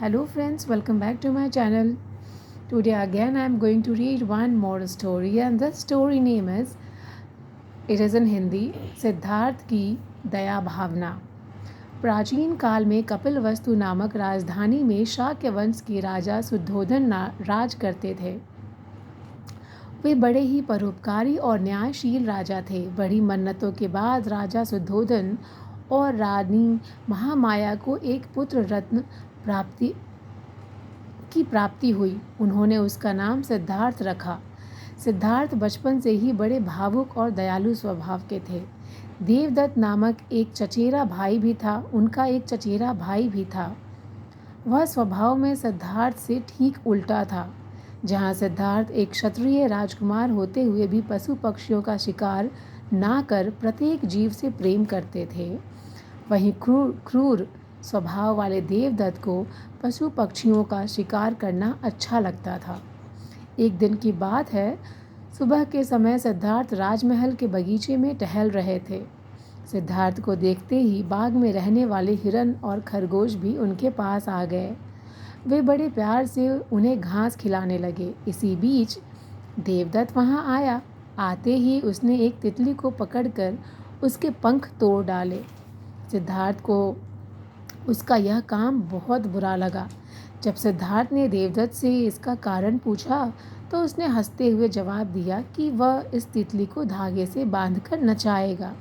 Hello friends, welcome back to my channel. Today again I am going to read one more story and the story name is it is in Hindi Siddharth की दया भावना। प्राचीन काल में कपिलवस्तु नामक राजधानी में शाक्य वंश के राजा शुद्धोधन राज करते थे। वे बड़े ही परोपकारी और न्यायशील राजा थे। बड़ी मन्नतों के बाद राजा शुद्धोधन और रानी महामाया को एक पुत्र रत्न प्राप्ति हुई। उन्होंने उसका नाम सिद्धार्थ रखा। सिद्धार्थ बचपन से ही बड़े भावुक और दयालु स्वभाव के थे। देवदत्त नामक एक चचेरा भाई भी था। वह स्वभाव में सिद्धार्थ से ठीक उल्टा था। जहाँ सिद्धार्थ एक क्षत्रिय राजकुमार होते हुए भी पशु पक्षियों का शिकार ना कर प्रत्येक जीव से प्रेम करते थे, वहीं क्रूर स्वभाव वाले देवदत्त को पशु पक्षियों का शिकार करना अच्छा लगता था। एक दिन की बात है, सुबह के समय सिद्धार्थ राजमहल के बगीचे में टहल रहे थे। सिद्धार्थ को देखते ही बाग में रहने वाले हिरन और खरगोश भी उनके पास आ गए। वे बड़े प्यार से उन्हें घास खिलाने लगे। इसी बीच देवदत्त वहां आया। आते ही उसने एक तितली को पकड़कर उसके पंख तोड़ डाले। सिद्धार्थ को उसका यह काम बहुत बुरा लगा। जब सिद्धार्थ ने देवदत्त से इसका कारण पूछा तो उसने हंसते हुए जवाब दिया कि वह इस तितली को धागे से बांधकर नचाएगा।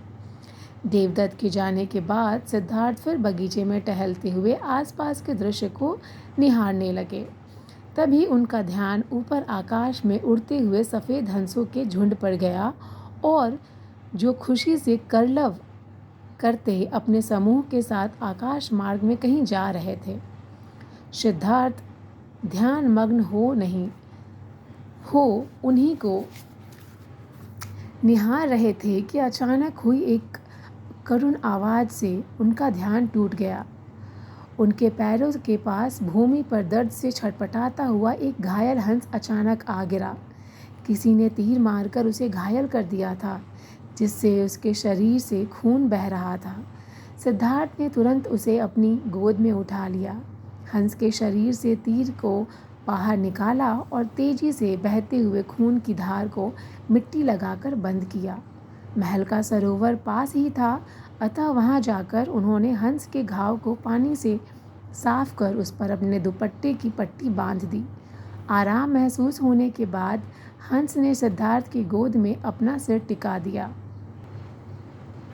देवदत्त के जाने के बाद सिद्धार्थ फिर बगीचे में टहलते हुए आसपास के दृश्य को निहारने लगे। तभी उनका ध्यान ऊपर आकाश में उड़ते हुए सफ़ेद हंसों के झुंड पर गया और जो खुशी से करलव करते अपने समूह के साथ आकाश मार्ग में कहीं जा रहे थे। सिद्धार्थ ध्यान मग्न उन्हीं को निहार रहे थे कि अचानक हुई एक करुण आवाज़ से उनका ध्यान टूट गया। उनके पैरों के पास भूमि पर दर्द से छटपटाता हुआ एक घायल हंस अचानक आ गिरा। किसी ने तीर मारकर उसे घायल कर दिया था, जिससे उसके शरीर से खून बह रहा था। सिद्धार्थ ने तुरंत उसे अपनी गोद में उठा लिया। हंस के शरीर से तीर को बाहर निकाला और तेजी से बहते हुए खून की धार को मिट्टी लगाकर बंद किया। महल का सरोवर पास ही था, अतः वहां जाकर उन्होंने हंस के घाव को पानी से साफ कर उस पर अपने दुपट्टे की पट्टी बांध दी। आराम महसूस होने के बाद हंस ने सिद्धार्थ की गोद में अपना सिर टिका दिया।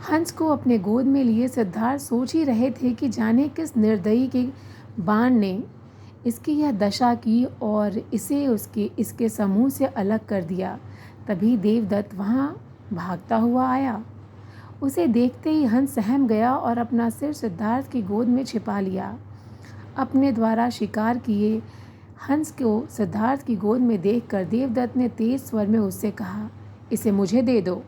हंस को अपने गोद में लिए सिद्धार्थ सोच ही रहे थे कि जाने किस निर्दयी के बाण ने इसकी यह दशा की और इसे इसके समूह से अलग कर दिया। तभी देवदत्त वहां भागता हुआ आया। उसे देखते ही हंस सहम गया और अपना सिर सिद्धार्थ की गोद में छिपा लिया। अपने द्वारा शिकार किए हंस को सिद्धार्थ की गोद में देखकर देवदत्त ने तेज स्वर में उससे कहा, इसे मुझे दे दो।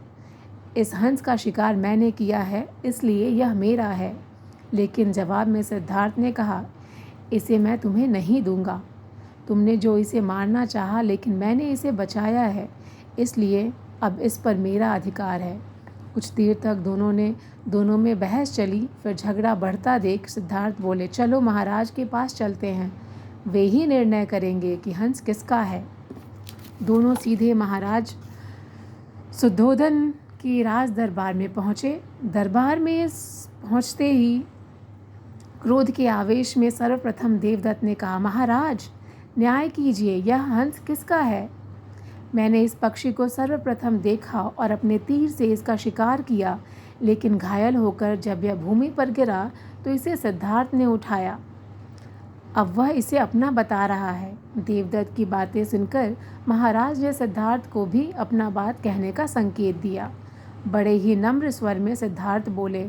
इस हंस का शिकार मैंने किया है, इसलिए यह मेरा है। लेकिन जवाब में सिद्धार्थ ने कहा, इसे मैं तुम्हें नहीं दूंगा। तुमने जो इसे मारना चाहा, लेकिन मैंने इसे बचाया है, इसलिए अब इस पर मेरा अधिकार है। कुछ देर तक दोनों में बहस चली। फिर झगड़ा बढ़ता देख सिद्धार्थ बोले, चलो महाराज के पास चलते हैं, वे ही निर्णय करेंगे कि हंस किसका है। दोनों सीधे महाराज शुद्धोधन के राज दरबार में पहुँचे। दरबार में पहुँचते ही क्रोध के आवेश में सर्वप्रथम देवदत्त ने कहा, महाराज न्याय कीजिए, यह हंस किसका है? मैंने इस पक्षी को सर्वप्रथम देखा और अपने तीर से इसका शिकार किया, लेकिन घायल होकर जब यह भूमि पर गिरा तो इसे सिद्धार्थ ने उठाया। अब वह इसे अपना बता रहा है। देवदत्त की बातें सुनकर महाराज ने सिद्धार्थ को भी अपना बात कहने का संकेत दिया। बड़े ही नम्र स्वर में सिद्धार्थ बोले,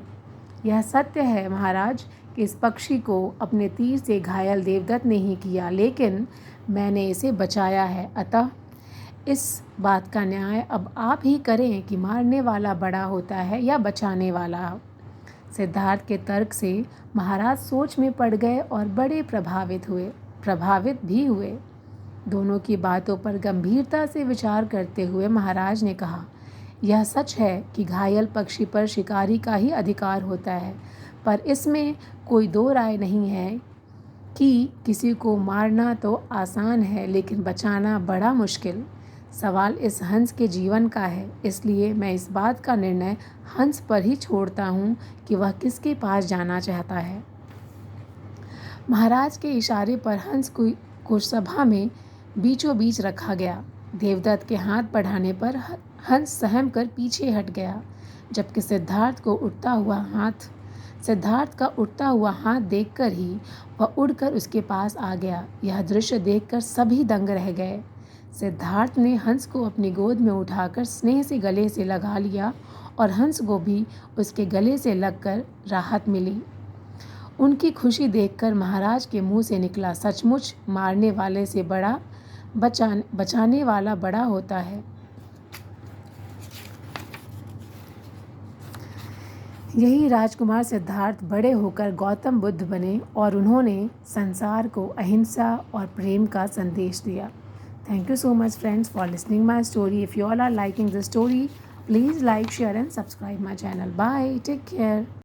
यह सत्य है महाराज कि इस पक्षी को अपने तीर से घायल देवदत्त ने ही किया, लेकिन मैंने इसे बचाया है। अतः इस बात का न्याय अब आप ही करें कि मारने वाला बड़ा होता है या बचाने वाला। सिद्धार्थ के तर्क से महाराज सोच में पड़ गए और बड़े प्रभावित भी हुए। दोनों की बातों पर गंभीरता से विचार करते हुए महाराज ने कहा, यह सच है कि घायल पक्षी पर शिकारी का ही अधिकार होता है, पर इसमें कोई दो राय नहीं है कि किसी को मारना तो आसान है लेकिन बचाना बड़ा मुश्किल। सवाल इस हंस के जीवन का है, इसलिए मैं इस बात का निर्णय हंस पर ही छोड़ता हूँ कि वह किसके पास जाना चाहता है। महाराज के इशारे पर हंस को सभा में बीचों बीच रखा गया। देवदत्त के हाथ बढ़ाने पर हंस सहम कर पीछे हट गया, जबकि सिद्धार्थ का उठता हुआ हाथ देखकर ही वह उड़कर उसके पास आ गया। यह दृश्य देखकर सभी दंग रह गए। सिद्धार्थ ने हंस को अपनी गोद में उठाकर स्नेह से गले से लगा लिया और हंस को भी उसके गले से लगकर राहत मिली। उनकी खुशी देखकर महाराज के मुंह से निकला, सचमुच मारने वाले से बड़ा बचाने वाला बड़ा होता है। यही राजकुमार सिद्धार्थ बड़े होकर गौतम बुद्ध बने और उन्होंने संसार को अहिंसा और प्रेम का संदेश दिया। Thank you so much friends for listening my story. If you all are liking this story, please like, share and subscribe my channel. Bye. Take care.